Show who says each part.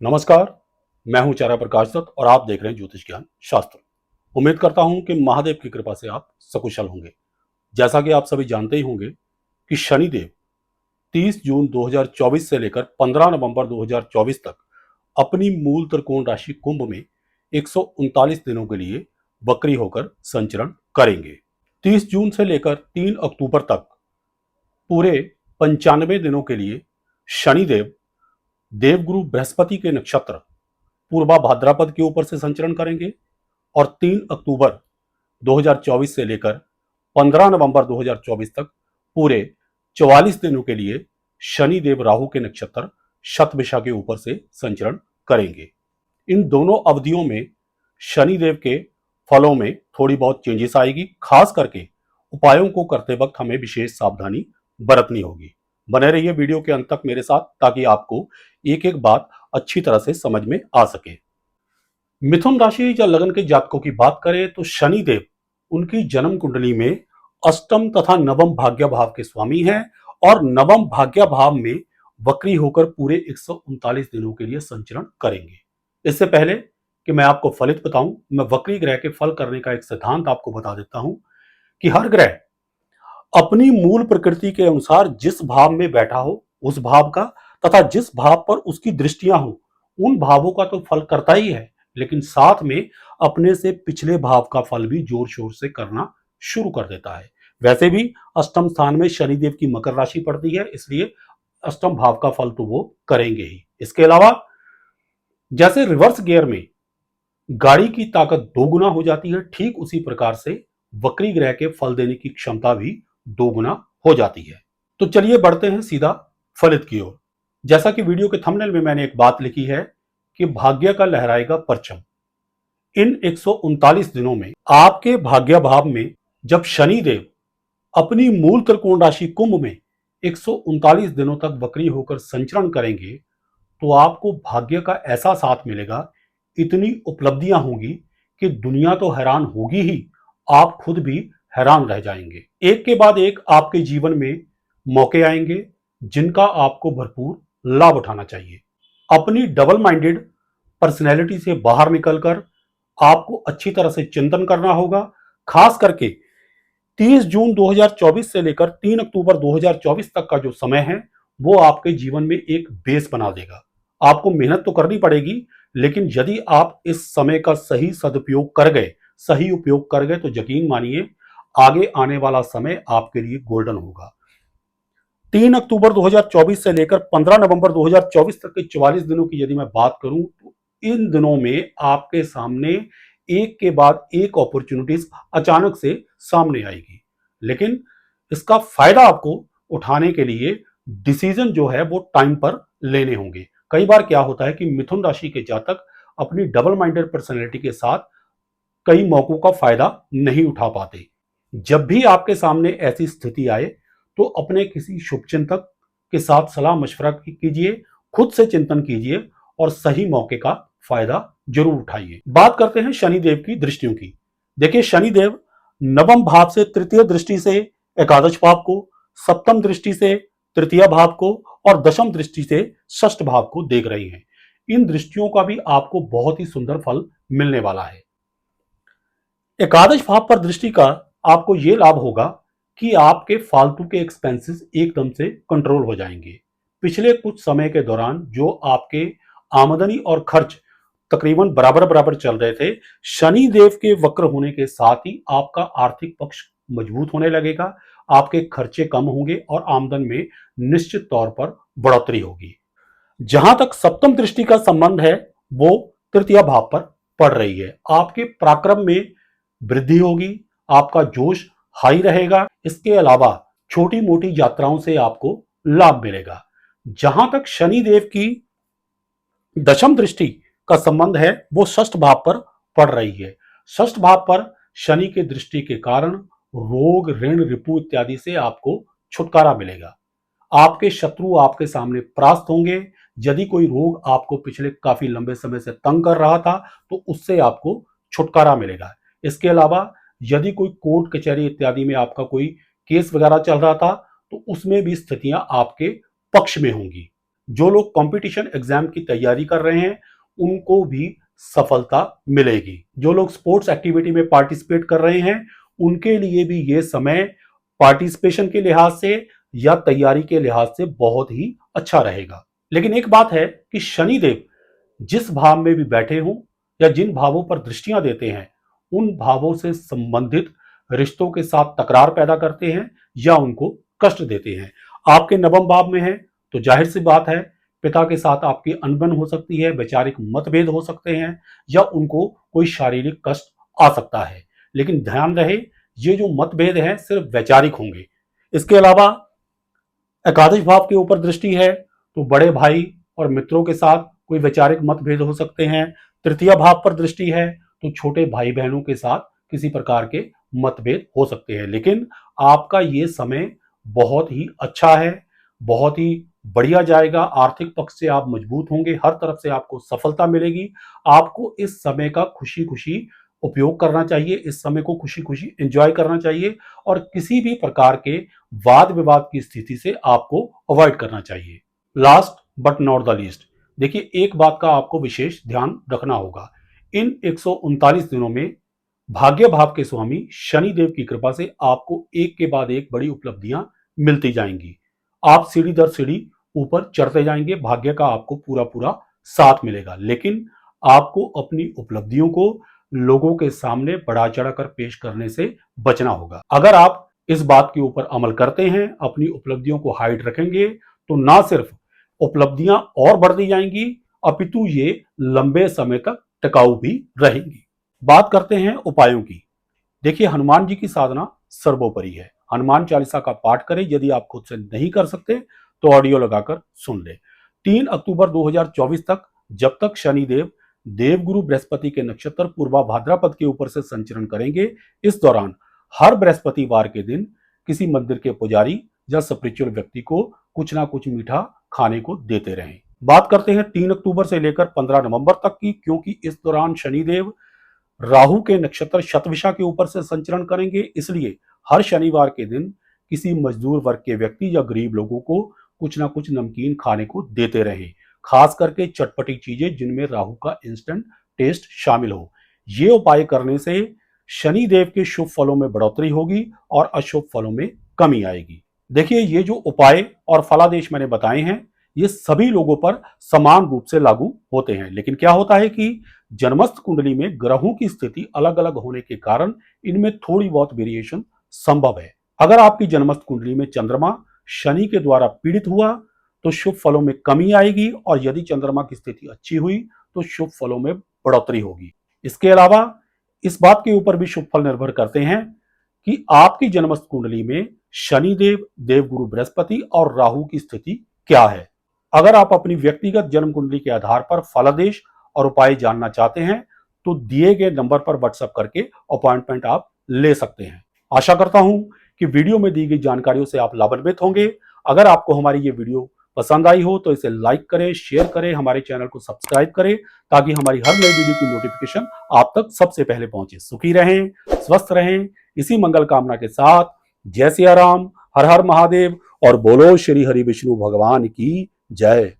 Speaker 1: नमस्कार। मैं हूं चारा प्रकाश दत्त और आप देख रहे हैं ज्योतिष ज्ञान शास्त्र। उम्मीद करता हूं कि महादेव की कृपा से आप सकुशल होंगे। जैसा कि आप सभी जानते ही होंगे कि शनिदेव 30 जून 2024 से लेकर 15 नवंबर 2024 तक अपनी मूल त्रिकोण राशि कुंभ में 139 दिनों के लिए वक्री होकर संचरण करेंगे। 30 जून से लेकर 3 अक्टूबर तक पूरे 95 दिनों के लिए शनिदेव देवगुरु बृहस्पति के नक्षत्र पूर्वा भाद्रपद के ऊपर से संचरण करेंगे और 3 अक्टूबर 2024 से लेकर 15 नवंबर 2024 तक पूरे 44 दिनों के लिए शनिदेव राहु के नक्षत्र शतभिषा के ऊपर से संचरण करेंगे। इन दोनों अवधियों में शनिदेव के फलों में थोड़ी बहुत चेंजेस आएगी। खास करके उपायों को करते वक्त हमें विशेष सावधानी बरतनी होगी। बने रहिए वीडियो के अंत तक मेरे साथ ताकि आपको एक एक बात अच्छी तरह से समझ में आ सके। मिथुन राशि या लगन के जातकों की बात करें तो शनिदेव उनकी जन्म कुंडली में अष्टम तथा नवम भाग्य भाव के स्वामी हैं और नवम भाग्य भाव में वक्री होकर पूरे 139 दिनों के लिए संचरण करेंगे। इससे पहले कि मैं आपको फलित बताऊं, मैं वक्री ग्रह के फल करने का एक सिद्धांत आपको बता देता हूं कि हर ग्रह अपनी मूल प्रकृति के अनुसार जिस भाव में बैठा हो उस भाव का तथा जिस भाव पर उसकी दृष्टियां हो उन भावों का तो फल करता ही है, लेकिन साथ में अपने से पिछले भाव का फल भी जोर शोर से करना शुरू कर देता है। वैसे भी अष्टम स्थान में शनिदेव की मकर राशि पड़ती है, इसलिए अष्टम भाव का फल तो वो करेंगे ही। इसके अलावा जैसे रिवर्स गियर में गाड़ी की ताकत दोगुना हो जाती है, ठीक उसी प्रकार से वक्री ग्रह के फल देने की क्षमता भी दोगुना हो जाती है। तो चलिए बढ़ते हैं सीधा फलित की ओर। जैसा कि वीडियो के थंबनेल में मैंने एक बात लिखी है कि भाग्य का लहराएगा परचम। इन 139 दिनों में आपके भाग्य भाव में जब शनिदेव अपनी मूल त्रिकोण राशि कुंभ में 139 दिनों तक वक्री होकर संचरण करेंगे तो आपको भाग्य का ऐसा साथ मिलेगा, इतनी उपलब्धियां होंगी कि दुनिया तो हैरान होगी ही, आप खुद भी हैरान रह जाएंगे। एक के बाद एक आपके जीवन में मौके आएंगे जिनका आपको भरपूर लाभ उठाना चाहिए। अपनी डबल माइंडेड पर्सनैलिटी से बाहर निकलकर आपको अच्छी तरह से चिंतन करना होगा। खास करके 30 जून 2024 से लेकर 3 अक्टूबर 2024 तक का जो समय है वो आपके जीवन में एक बेस बना देगा। आपको मेहनत तो करनी पड़ेगी, लेकिन यदि आप इस समय का सही सदुपयोग कर गए, सही उपयोग कर गए तो यकीन मानिए आगे आने वाला समय आपके लिए गोल्डन होगा। 3 अक्टूबर 2024 से लेकर 15 नवंबर 2024 तक के 44 दिनों की यदि मैं बात करूं तो इन दिनों में आपके सामने एक के बाद एक अपॉर्चुनिटीज अचानक से सामने आएगी, लेकिन इसका फायदा आपको उठाने के लिए डिसीजन जो है वो टाइम पर लेने होंगे। कई बार क्या होता है कि मिथुन राशि के जातक अपनी डबल माइंडेड पर्सनैलिटी के साथ कई मौकों का फायदा नहीं उठा पाते। जब भी आपके सामने ऐसी स्थिति आए तो अपने किसी शुभचिंतक के साथ सलाह मशवरा कीजिए, खुद से चिंतन कीजिए और सही मौके का फायदा जरूर उठाइए। बात करते हैं शनिदेव की दृष्टियों की। देखिए, शनिदेव नवम भाव से तृतीय दृष्टि से एकादश भाव को, सप्तम दृष्टि से तृतीय भाव को और दशम दृष्टि से षष्ठ भाव को देख रही हैं। इन दृष्टियों का भी आपको बहुत ही सुंदर फल मिलने वाला है। एकादश भाव पर दृष्टि का आपको यह लाभ होगा कि आपके फालतू के एक्सपेंसेस एकदम से कंट्रोल हो जाएंगे। पिछले कुछ समय के दौरान जो आपके आमदनी और खर्च तकरीबन बराबर बराबर चल रहे थे, शनि देव के वक्र होने के साथ ही आपका आर्थिक पक्ष मजबूत होने लगेगा, आपके खर्चे कम होंगे और आमदन में निश्चित तौर पर बढ़ोतरी होगी। जहां तक सप्तम दृष्टि का संबंध है वो तृतीय भाव पर पड़ रही है। आपके पराक्रम में वृद्धि होगी, आपका जोश हाई रहेगा। इसके अलावा छोटी मोटी यात्राओं से आपको लाभ मिलेगा। जहां तक शनि देव की दशम दृष्टि का संबंध है वो षष्ठ भाव पर पड़ रही है। षष्ठ भाव पर शनि के दृष्टि के कारण रोग, ऋण, रिपु इत्यादि से आपको छुटकारा मिलेगा। आपके शत्रु आपके सामने परास्त होंगे। यदि कोई रोग आपको पिछले काफी लंबे समय से तंग कर रहा था तो उससे आपको छुटकारा मिलेगा। इसके अलावा यदि कोई कोर्ट कचहरी इत्यादि में आपका कोई केस वगैरह चल रहा था तो उसमें भी स्थितियां आपके पक्ष में होंगी। जो लोग कंपटीशन एग्जाम की तैयारी कर रहे हैं उनको भी सफलता मिलेगी। जो लोग स्पोर्ट्स एक्टिविटी में पार्टिसिपेट कर रहे हैं उनके लिए भी ये समय पार्टिसिपेशन के लिहाज से या तैयारी के लिहाज से बहुत ही अच्छा रहेगा। लेकिन एक बात है कि शनिदेव जिस भाव में भी बैठे हों या जिन भावों पर दृष्टियां देते हैं उन भावों से संबंधित रिश्तों के साथ तकरार पैदा करते हैं या उनको कष्ट देते हैं। आपके नवम भाव में है तो जाहिर सी बात है पिता के साथ आपकी अनबन हो सकती है, वैचारिक मतभेद हो सकते हैं या उनको कोई शारीरिक कष्ट आ सकता है। लेकिन ध्यान रहे ये जो मतभेद हैं सिर्फ वैचारिक होंगे। इसके अलावा एकादश भाव के ऊपर दृष्टि है तो बड़े भाई और मित्रों के साथ कोई वैचारिक मतभेद हो सकते हैं। तृतीय भाव पर दृष्टि है तो छोटे भाई बहनों के साथ किसी प्रकार के मतभेद हो सकते हैं। लेकिन आपका ये समय बहुत ही अच्छा है, बहुत ही बढ़िया जाएगा। आर्थिक पक्ष से आप मजबूत होंगे, हर तरफ से आपको सफलता मिलेगी। आपको इस समय का खुशी खुशी उपयोग करना चाहिए, इस समय को खुशी खुशी एंजॉय करना चाहिए और किसी भी प्रकार के वाद विवाद की स्थिति से आपको अवॉइड करना चाहिए। Last but not the least, देखिए एक बात का आपको विशेष ध्यान रखना होगा। इन 139 दिनों में भाग्य भाव के स्वामी शनि देव की कृपा से आपको एक के बाद एक बड़ी उपलब्धियां मिलती जाएंगी। आप सीढ़ी दर सीढ़ी ऊपर चढ़ते जाएंगे, भाग्य का आपको पूरा पूरा साथ मिलेगा। लेकिन आपको अपनी उपलब्धियों को लोगों के सामने बढ़ा चढ़ाकर पेश करने से बचना होगा। अगर आप इस बात के ऊपर अमल करते हैं, अपनी उपलब्धियों को हाइड रखेंगे तो ना सिर्फ उपलब्धियां और बढ़ती जाएंगी अपितु ये लंबे समय तक टिकाऊ भी रहेंगी। बात करते हैं उपायों की। देखिए हनुमान जी की साधना सर्वोपरि है। हनुमान चालीसा का पाठ करें, यदि आप खुद से नहीं कर सकते तो ऑडियो लगाकर सुन ले। 3 अक्टूबर 2024 तक जब तक शनिदेव देवगुरु बृहस्पति के नक्षत्र पूर्वा भाद्रपद के ऊपर से संचरण करेंगे, इस दौरान हर बृहस्पतिवार के दिन किसी मंदिर के पुजारी या स्पिरिचुअल व्यक्ति को कुछ ना कुछ मीठा खाने को देते रहें। बात करते हैं 3 अक्टूबर से लेकर 15 नवंबर तक की, क्योंकि इस दौरान शनिदेव राहु के नक्षत्र शतभिषा के ऊपर से संचरण करेंगे। इसलिए हर शनिवार के दिन किसी मजदूर वर्ग के व्यक्ति या गरीब लोगों को कुछ ना कुछ नमकीन खाने को देते रहें, खास करके चटपटी चीजें जिनमें राहु का इंस्टेंट टेस्ट शामिल हो। ये उपाय करने से शनि देव के शुभ फलों में बढ़ोतरी होगी और अशुभ फलों में कमी आएगी। देखिए ये जो उपाय और फलादेश मैंने बताए हैं ये सभी लोगों पर समान रूप से लागू होते हैं। लेकिन क्या होता है कि जन्मस्थ कुंडली में ग्रहों की स्थिति अलग अलग होने के कारण इनमें थोड़ी बहुत वेरिएशन संभव है। अगर आपकी जन्मस्थ कुंडली में चंद्रमा शनि के द्वारा पीड़ित हुआ तो शुभ फलों में कमी आएगी और यदि चंद्रमा की स्थिति अच्छी हुई तो शुभ फलों में बढ़ोतरी होगी। इसके अलावा इस बात के ऊपर भी शुभ फल निर्भर करते हैं कि आपकी जन्मस्थ कुंडली में शनिदेव, देवगुरु बृहस्पति और राहु की स्थिति क्या है। अगर आप अपनी व्यक्तिगत जन्म कुंडली के आधार पर फलादेश और उपाय जानना चाहते हैं तो दिए गए नंबर पर व्हाट्सएप करके अपॉइंटमेंट आप ले सकते हैं। आशा करता हूं कि वीडियो में दी गई जानकारियों से आप लाभान्वित होंगे। अगर आपको हमारी ये वीडियो पसंद आई हो तो इसे लाइक करें, शेयर करें, हमारे चैनल को सब्सक्राइब करें ताकि हमारी हर नई वीडियो की नोटिफिकेशन आप तक सबसे पहले पहुंचे। सुखी रहें, स्वस्थ रहें, इसी मंगल कामना के साथ जय सिया राम, हर हर महादेव और बोलो श्री हरि विष्णु भगवान की जय।